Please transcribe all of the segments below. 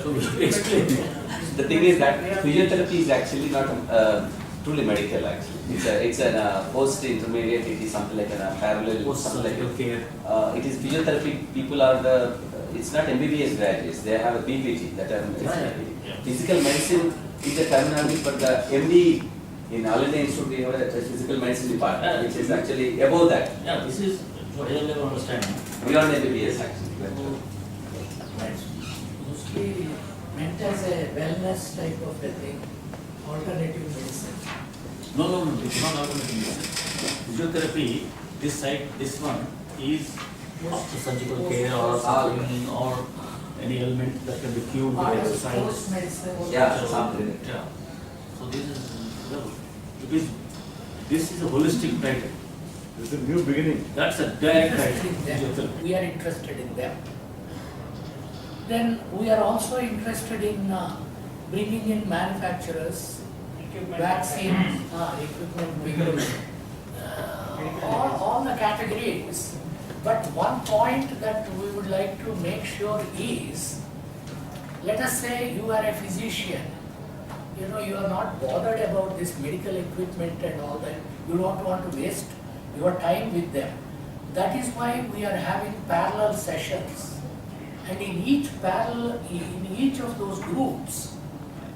So we should explain. The thing is that physiotherapy is actually not truly medical. Actually, it's a post intermediate. It is something like a parallel. Something like care. it is physiotherapy. People are the. It's not MBBS graduates. They have a PPG. That physical medicine is the terminology for the MD. In All India Institute, we have a physical medicine department, which is actually above that. Yeah, this is what I never understand. Beyond MBBS, actually. Mostly meant as a wellness type of a thing, alternative medicine. No, it's not alternative medicine. Physiotherapy, this side, this one is surgical care or something or any ailment that can be cured with Part of exercise. post medicine. Yeah, something. Yeah. So this is this is a holistic title. It's a new beginning. That's a direct Interested in title. them. We are interested in them. Then we are also interested in bringing in manufacturers, vaccine, equipment, because, all the categories. But one point that we would like to make sure is, let us say you are a physician, you are not bothered about this medical equipment and all that. You don't want to waste your time with them. That is why we are having parallel sessions. And in each of those groups,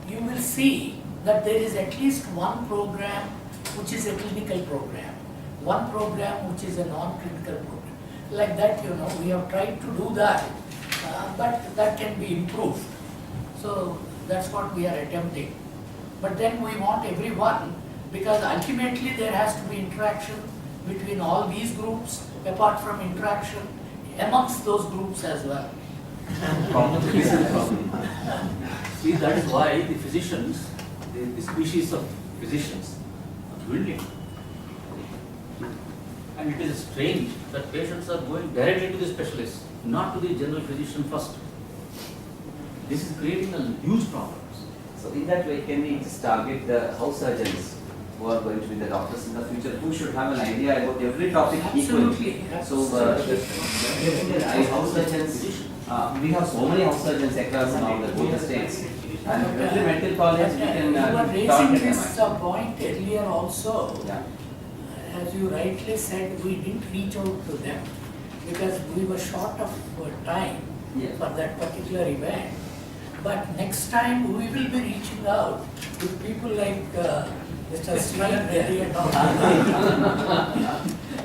you will see that there is at least one program which is a clinical program, one program which is a non-clinical program. Like that, we have tried to do that, but that can be improved. So that's what we are attempting. But then we want everyone, because ultimately there has to be interaction between all these groups, apart from interaction amongst those groups as well. See, that is why the physicians, the species of physicians, are dwindling. And it is strange that patients are going directly to the specialist, not to the general physician first. This is creating a huge problem. So in that way, can we just target the house surgeons who are going to be the doctors in the future, who should have an idea about every topic equally? Absolutely. So house surgeons, we have so many house surgeons across all the both the states. And every medical college we can You were talk raising to this them. point earlier also. Yeah. As you rightly said, we didn't reach out to them because we were short of time Yeah. for that particular event. But next time we will be reaching out to people like Mr. Sriram Reddy and all.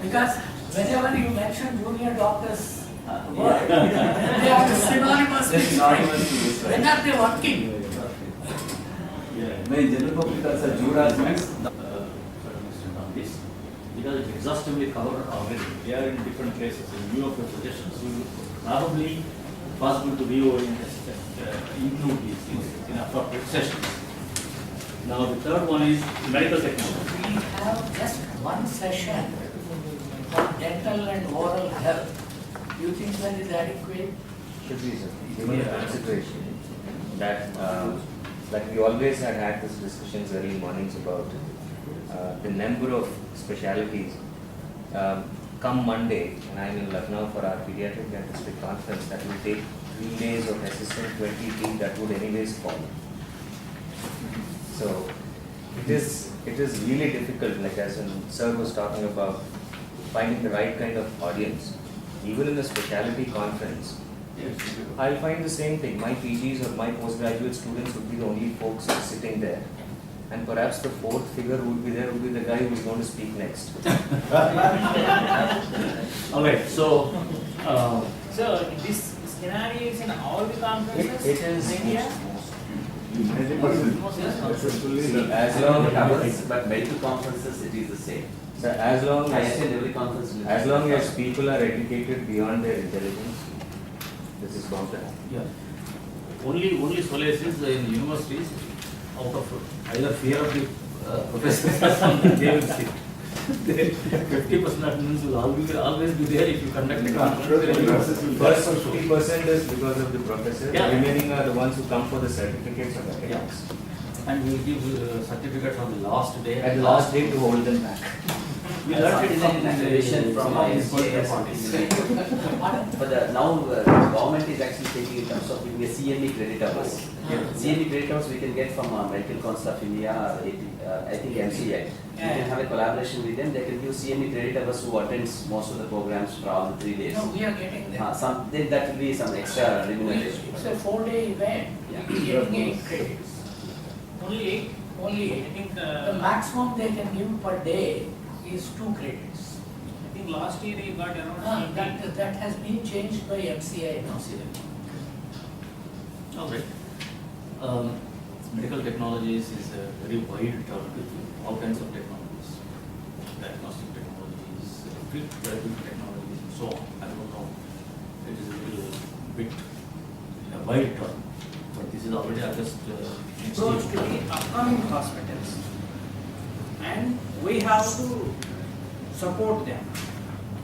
Because whenever you mention junior doctors word, they are synonymous with strength. When are they working? Many general public also Judas means certain extent on this, because it's exhaustively covered already. They are in different places. In view of your suggestions, we will probably possible to include these things in appropriate sessions. Now the third one is medical technology. We have just one session on dental and oral health. Do you think that is adequate? Should be, sir. Given the consideration that, like we always had these discussions early mornings about the number of specialities. Come Monday, and I'm in Lucknow for our pediatric dentistry conference, that will take 3 days of assistant 20 that would anyways fall. So it is really difficult, like as Sir was talking about, finding the right kind of audience. Even in a specialty conference, I'll find the same thing. My PGs or my postgraduate students would be the only folks sitting there. And perhaps the fourth figure who would be there would be the guy who is going to speak next. Alright, so So this scenario is in all the conferences It is in India? 90%. as long as but medical conferences it is the same. So as long I as attend every conference. As long as people are educated beyond their intelligence, this is bound to happen. yeah, only solace is in universities, out of either fear of the professors or something, they will see. 50% attendance will always be there if you conduct a conference. First 50% is because of the professor, Yeah. the remaining are the ones who come for the certificates of academics. And we will give certificates on the last day. At the last day to hold them back. We learned it from Innovation from NCA. But now the government is actually taking in terms of giving a CME credit hours. CME credit hours we can get from Medical Council of India or I think MCI. We can have a collaboration with them. They can give CME credit hours who attends most of the programs for all the 3 days. No, we are getting them. Then that will be some extra remuneration. It's a 4-day event, Yeah. getting 8 credits. Only 8. Only I 8. think, The maximum they can give per day is 2 credits. I think last year he got around 18. That has been changed by MCI now. All right. Medical technologies is a very wide term with all kinds of technologies, diagnostic technologies, field therapeutic technologies, and so on. I don't know. It is a little bit a wide term, but this is already just Approach to the upcoming hospitals, and we have to support them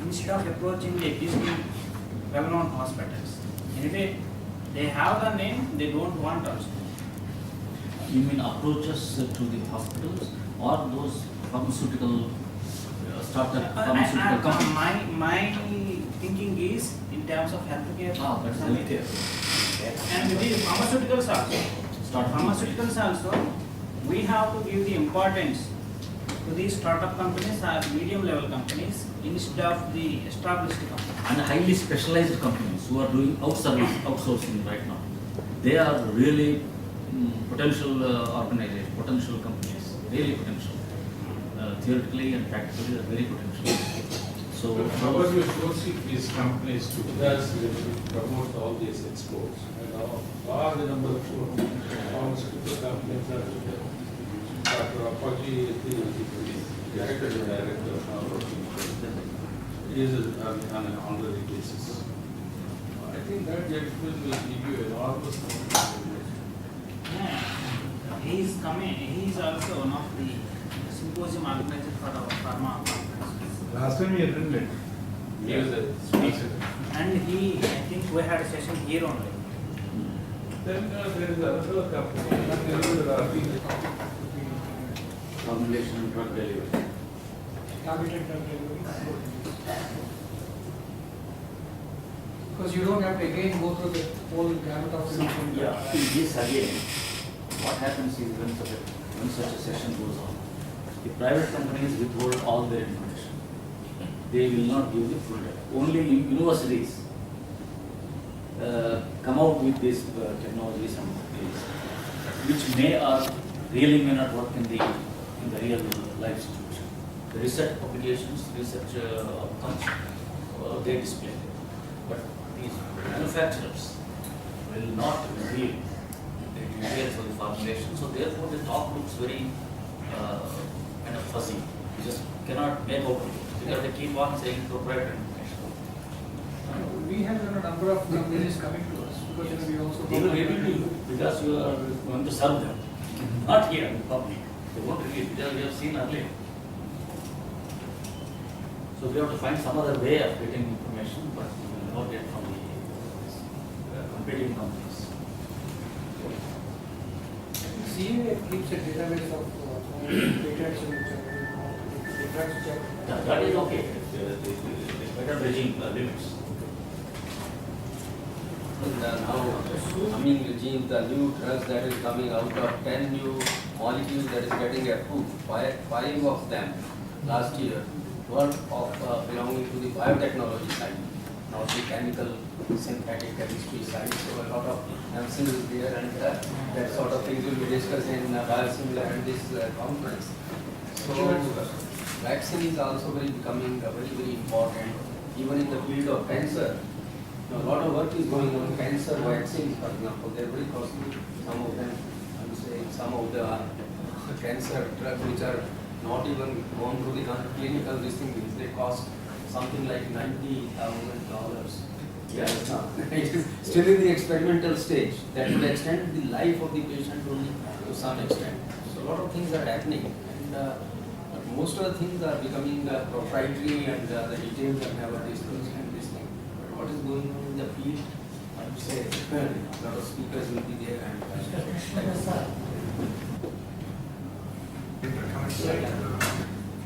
instead of approaching the existing well-known hospitals. Anyway, they have the name, they don't want also. You mean approaches to the hospitals or those pharmaceutical startup pharmaceutical companies? My thinking is in terms of healthcare. That's healthcare. And with the pharmaceuticals also. Pharmaceuticals also, we have to give the importance to these startup companies or medium level companies instead of the established companies. And highly specialized companies who are doing outsourcing right now. They are really potential organizations, potential companies, really potential. Theoretically and practically, they are very potential. So, How about you sourcing these companies to us to promote all these exports? And large number of pharmaceutical companies are there. Dr. Apache is the executive director of our working. He is on an honorary basis. I think that gentleman will give you enormous amount of information. Yeah. He is coming, he is also one of the symposium organizers for our pharma conference. Last time you didn't it? He was a speaker. And he, I think we had a session here only. Then there is another company, formulation and drug delivery. Because you don't have to again go through the whole gamut of solution. Yeah, in this again, what happens is when such a session goes on, the private companies withhold all their information. They will not give the full data. Only universities come out with these technologies and things, which may or really may not work in the real life situation. The research publications, research outcomes, they display. But these manufacturers will not reveal the details of the formulation, so therefore the talk looks very kind of fuzzy. You just cannot make out of it because they keep on saying proprietary information. We have a number of companies coming to us because we also. They will reveal to you because you are going to serve them, not here in public. They won't reveal because we have seen earlier. So we have to find some other way of getting information, but we will not get from the competing companies. CA keeps a database of patents and drugs check. That is okay. The better regime limits. Now, coming regime, the new drugs that is coming out of 10 new molecules that is getting approved, five of them last year were of belonging to the biotechnology side, not the chemical synthetic chemistry side. So a lot of emphasis is there, and that sort of things will be discussed in biosimilar and this conference. So vaccine is also becoming very important, even in the field of cancer. A lot of work is going on cancer vaccines, for example. They're very costly. Some of them, I'm saying, some of the cancer drugs which are not even gone through the clinical listing, they cost something like $90,000. Yes, it is still in the experimental stage. That will extend the life of the patient only to some extent. So a lot of things are happening, and most of the things are becoming proprietary, and the details are never disclosed and this thing. But what is going on in the field, I would say, a lot of speakers will be there, and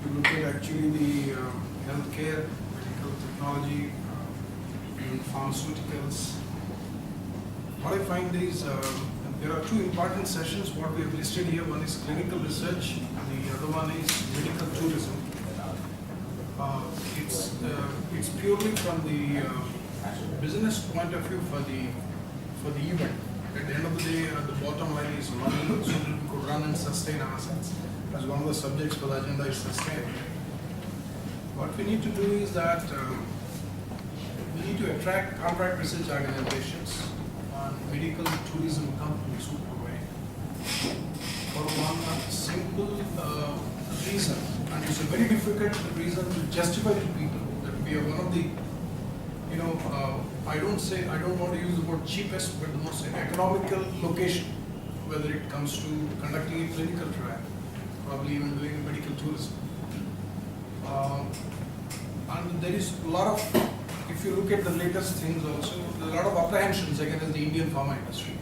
to look at actually the healthcare, medical technology, and pharmaceuticals. What I find is there are two important sessions what we have listed here. One is clinical research, the other one is medical tourism. It's purely from the business point of view for the event. At the end of the day, the bottom line is money, so that we could run and sustain ourselves. As one of the subjects for the agenda is sustain. What we need to do is that we need to attract contract research organizations and medical tourism companies who provide for one simple reason, and it's a very difficult reason to justify to people that we are one of the, I don't want to use the word cheapest, but the most economical location, whether it comes to conducting a clinical trial, probably even doing medical tourism. And there is a lot of, if you look at the latest things also, there are a lot of apprehensions against the Indian pharma industry.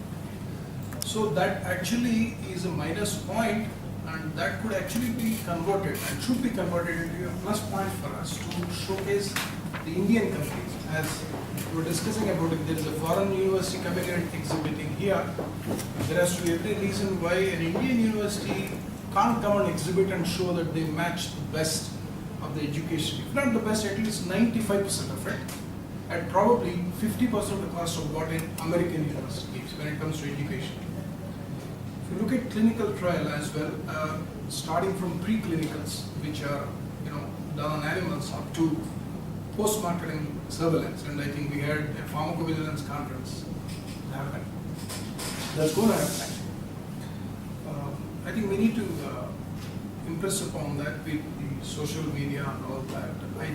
So that actually is a minus point, and that could actually be converted and should be converted into a plus point for us to showcase the Indian companies. As we were discussing about it, there is a foreign university coming and exhibiting here. There has to be every reason why an Indian university can't come and exhibit and show that they match the best of the education. If not the best, at least 95% of it, at probably 50% of the cost of what an American university gives when it comes to education. If you look at clinical trial as well, starting from pre-clinicals, which are done on animals, up to post-marketing surveillance, and I think we had a pharmacovigilance conference happen. That's going to happen. I think we need to impress upon that with the social media and all that.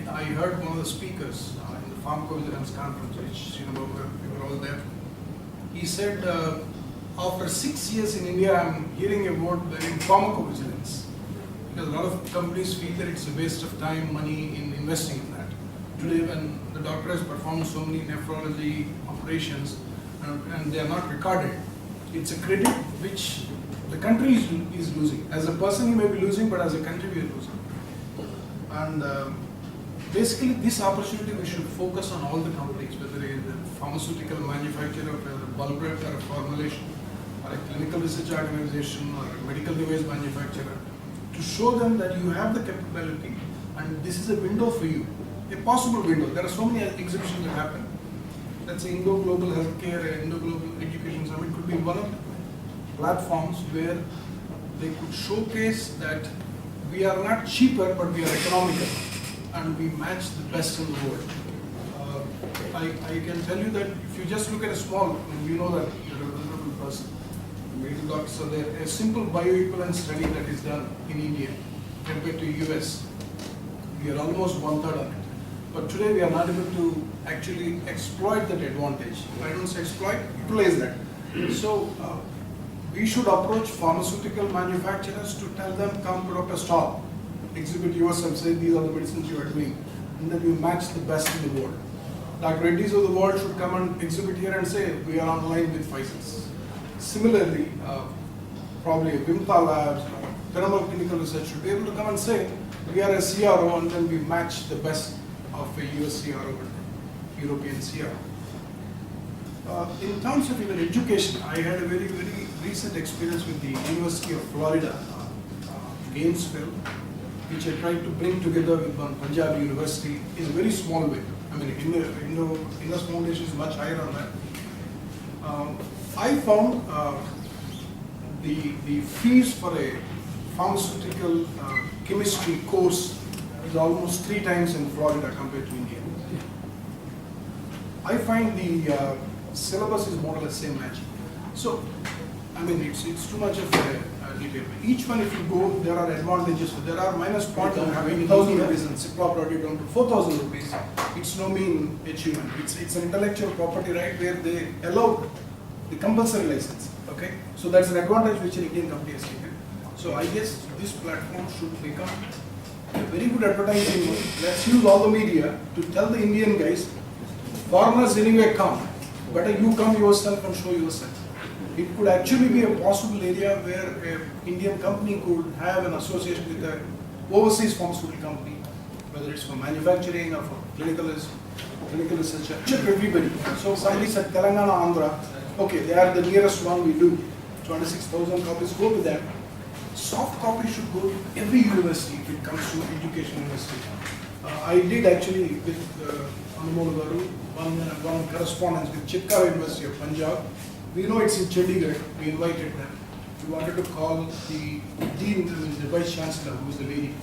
I heard one of the speakers in the pharmacovigilance conference, which we were all there. He said, after 6 years in India, I'm hearing a word in pharmacovigilance. Because a lot of companies feel that it's a waste of time, money in investing in that. Today, when the doctor has performed so many nephrology operations and they are not recorded, it's a credit which the country is losing. As a person, you may be losing, but as a country, we are losing. And basically, this opportunity we should focus on all the companies, whether it is a pharmaceutical manufacturer, whether a bulk or a formulation, or a clinical research organization, or a medical device manufacturer, to show them that you have the capability and this is a window for you, a possible window. There are so many exhibitions that happen. Let's say Indo-Global Healthcare, Indo-Global Education Summit could be one of the platforms where they could showcase that we are not cheaper, but we are economical and we match the best in the world. I can tell you that if you just look at a small, you know that you're a reasonable person, medical doctors are there, a simple bioequivalence study that is done in India compared to US, we are almost 1/3 of it. But today we are not able to actually exploit that advantage. I don't say exploit, utilize that. So we should approach pharmaceutical manufacturers to tell them, come put up a stall, exhibit yourself, say these are the medicines you are doing, and then you match the best in the world. Dr. Reddy's of the world should come and exhibit here and say, we are online with Pfizer's. Similarly, probably Vimta Labs, Piramal Clinical Research should be able to come and say, we are a CRO, and then we match the best of a US CRO and European CRO. In terms of even education, I had a very, very recent experience with the University of Florida, Gainesville, which I tried to bring together with one Punjab University in a very small way. I mean, Indus Foundation is much higher on that. I found the fees for a pharmaceutical chemistry course is almost 3 times in Florida compared to India. I find the syllabus is more or less same matching. So, I mean, it's too much of a detail. Each one, if you go, there are advantages. There are minus points of having 1,000 rupees and Cipla brought it down to 4,000 rupees. It's no mean achievement. It's an intellectual property right where they allow the compulsory license. Okay, so that's an advantage which an Indian company has taken. So I guess this platform should become a very good advertising. Let's use all the media to tell the Indian guys, foreigners anyway come, better you come yourself and show yourself. It could actually be a possible area where an Indian company could have an association with a overseas pharmaceutical company, whether it's for manufacturing or for clinical research, check everybody. So somebody said Telangana, Andhra, okay, they are the nearest one we do. 26,000 copies go to them. Soft copy should go to every university if it comes to education university. I did actually with Anumolu Garu one correspondence with Chitkara University of Punjab. We know it's in Chandigarh. We invited them. We wanted to call the dean, the vice chancellor, who is the lady,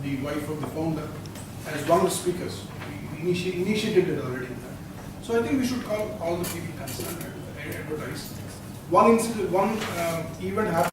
the wife of the founder, as one of the speakers. We initiated it already. So I think we should call all the people concerned and advertise. One event happened